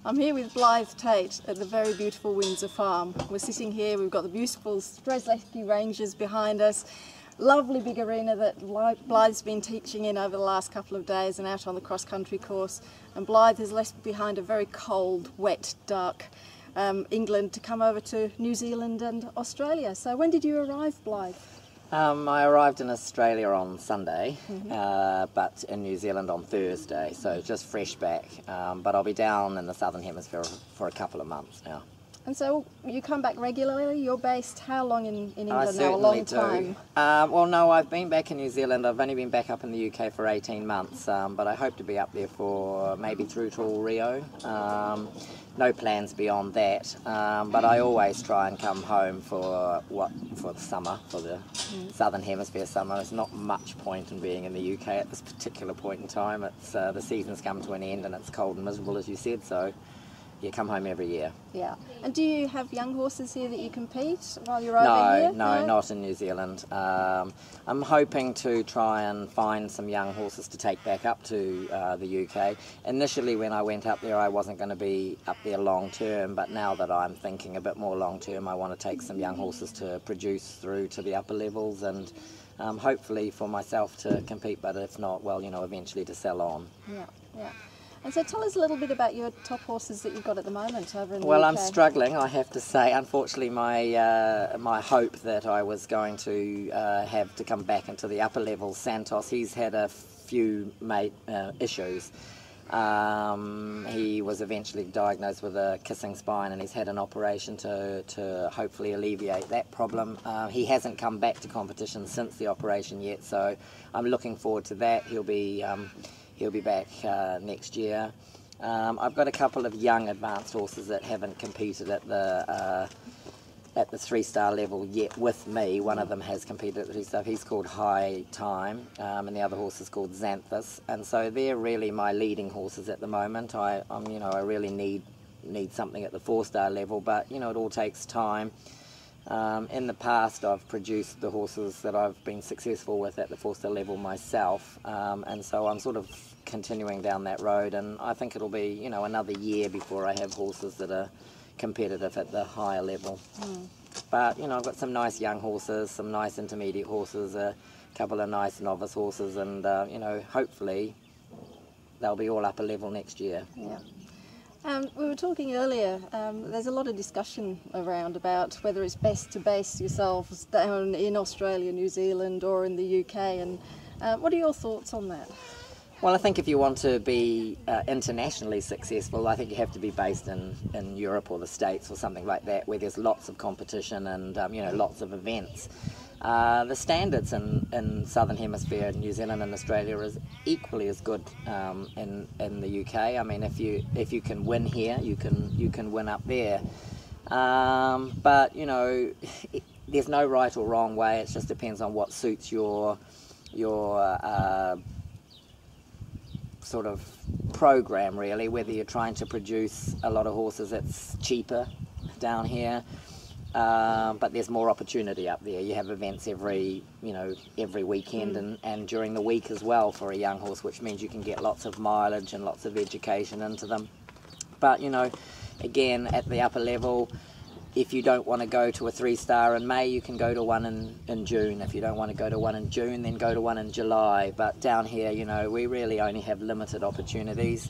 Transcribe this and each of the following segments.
I'm here with Blyth Tait at the very beautiful Windsor Farm. We're sitting here, we've got the beautiful Strzelecki Ranges behind us, lovely big arena that Blyth's been teaching in over the last couple of days and out on the cross-country course. And Blyth has left behind a very cold, wet, dark England to come over to New Zealand and Australia. So when did you arrive, Blyth? I arrived in Australia on Sunday, but in New Zealand on Thursday, so just fresh back. But I'll be down in the Southern Hemisphere for a couple of months now. And so you come back regularly? You're based how long in England I now? A long certainly do. time? Well, no, I've been back in New Zealand. I've only been back up in the UK for 18 months, but I hope to be up there for maybe through till Rio. No plans beyond that, but I always try and come home for the summer, for the Southern Hemisphere summer. There's not much point in being in the UK at this particular point in time. It's the season's come to an end and it's cold and miserable, as you said, so you come home every year. Yeah. And do you have young horses here that you compete while you're over here? No, not in New Zealand. I'm hoping to try and find some young horses to take back up to the UK. Initially when I went up there I wasn't going to be up there long term, but now that I'm thinking a bit more long term, I want to take some young horses to produce through to the upper levels and hopefully for myself to compete, but if not, well, you know, eventually to sell on. Yeah, yeah. And so tell us a little bit about your top horses that you've got at the moment over in the Well, UK. I'm struggling, I have to say. Unfortunately, my hope that I was going to have to come back into the upper levels, Santos, he's had a few issues. He was eventually diagnosed with a kissing spine and he's had an operation to hopefully alleviate that problem. He hasn't come back to competition since the operation yet, so I'm looking forward to that. He'll be back next year. I've got a couple of young advanced horses that haven't competed at the 3-star level yet with me. One of them has competed at the 3-star. He's called High Time, and the other horse is called Xanthus. And so they're really my leading horses at the moment. I really need something at the 4-star level, but you know, it all takes time. In the past I've produced the horses that I've been successful with at the 4-star level myself, and so I'm sort of continuing down that road, and I think it'll be, you know, another year before I have horses that are competitive at the higher level. But you know, I've got some nice young horses, some nice intermediate horses, a couple of nice novice horses, and you know, hopefully they'll be all upper level next year. Yeah. We were talking earlier, there's a lot of discussion around about whether it's best to base yourselves down in Australia, New Zealand or in the UK, and what are your thoughts on that? Well, I think if you want to be internationally successful, I think you have to be based in Europe or the States or something like that, where there's lots of competition and you know, lots of events. The standards in Southern Hemisphere, New Zealand and Australia is equally as good in the UK. I mean, if you can win here, you can win up there. But you know, there's no right or wrong way. It just depends on what suits your sort of program, really. Whether you're trying to produce a lot of horses, it's cheaper down here. But there's more opportunity up there. You have events every weekend and during the week as well for a young horse, which means you can get lots of mileage and lots of education into them. But you know, again, at the upper level, if you don't want to go to a 3-star in May, you can go to one in June. If you don't want to go to one in June, then go to one in July. But down here, you know, we really only have limited opportunities.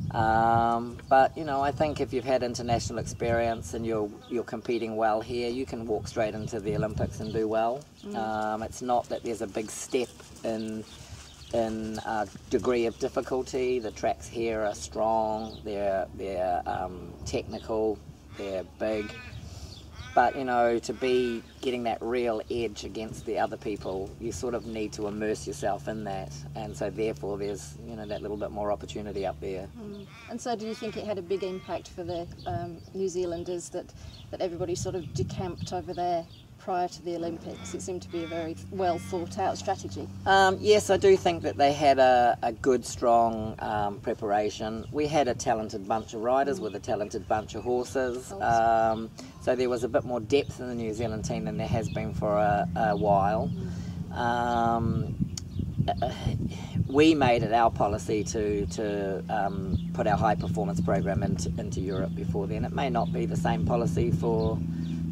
But you know, I think if you've had international experience and you're competing well here, you can walk straight into the Olympics and do well. It's not that there's a big step in degree of difficulty. The tracks here are strong, they're technical, they're big. But you know, to be getting that real edge against the other people, you sort of need to immerse yourself in that, and so therefore there's, you know, that little bit more opportunity up there. And so do you think it had a big impact for the New Zealanders that everybody sort of decamped over there prior to the Olympics? It seemed to be a very well thought out strategy. Yes, I do think that they had a good, strong preparation. We had a talented bunch of riders with a talented bunch of horses. So there was a bit more depth in the New Zealand team than there has been for a while. we made it our policy to put our high performance program into Europe before then. It may not be the same policy for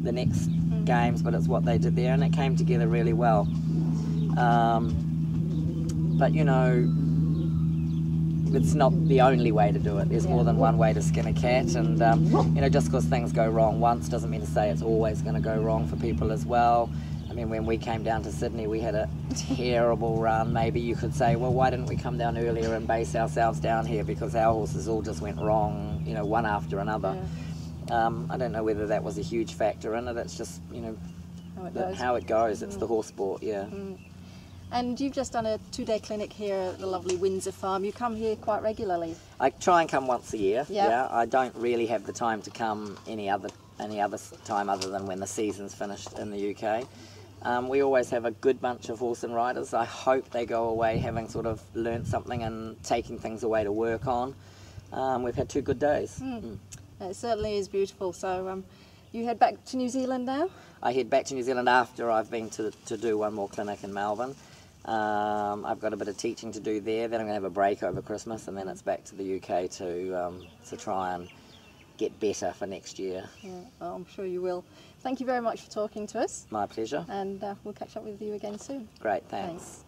the next games, but it's what they did there, and it came together really well. But you know, it's not the only way to do it. There's more than one way to skin a cat, and you know, just because things go wrong once doesn't mean to say it's always going to go wrong for people as well. I mean, when we came down to Sydney, we had a terrible run. Maybe you could say, well, why didn't we come down earlier and base ourselves down here, because our horses all just went wrong, you know, one after another. I don't know whether that was a huge factor in it. It's just, you know, how it goes. It's the horse sport, And you've just done a 2-day clinic here at the lovely Windsor Farm. You come here quite regularly. I try and come once a year. I don't really have the time to come any other time other than when the season's finished in the UK. We always have a good bunch of horse and riders. I hope they go away having sort of learnt something and taking things away to work on. We've had 2 good days. It certainly is beautiful. So you head back to New Zealand now? I head back to New Zealand after I've been to do one more clinic in Melbourne. I've got a bit of teaching to do there. Then I'm going to have a break over Christmas, and then it's back to the UK to try and get better for next year. Well, I'm sure you will. Thank you very much for talking to us. My pleasure. And we'll catch up with you again soon. Great, thanks.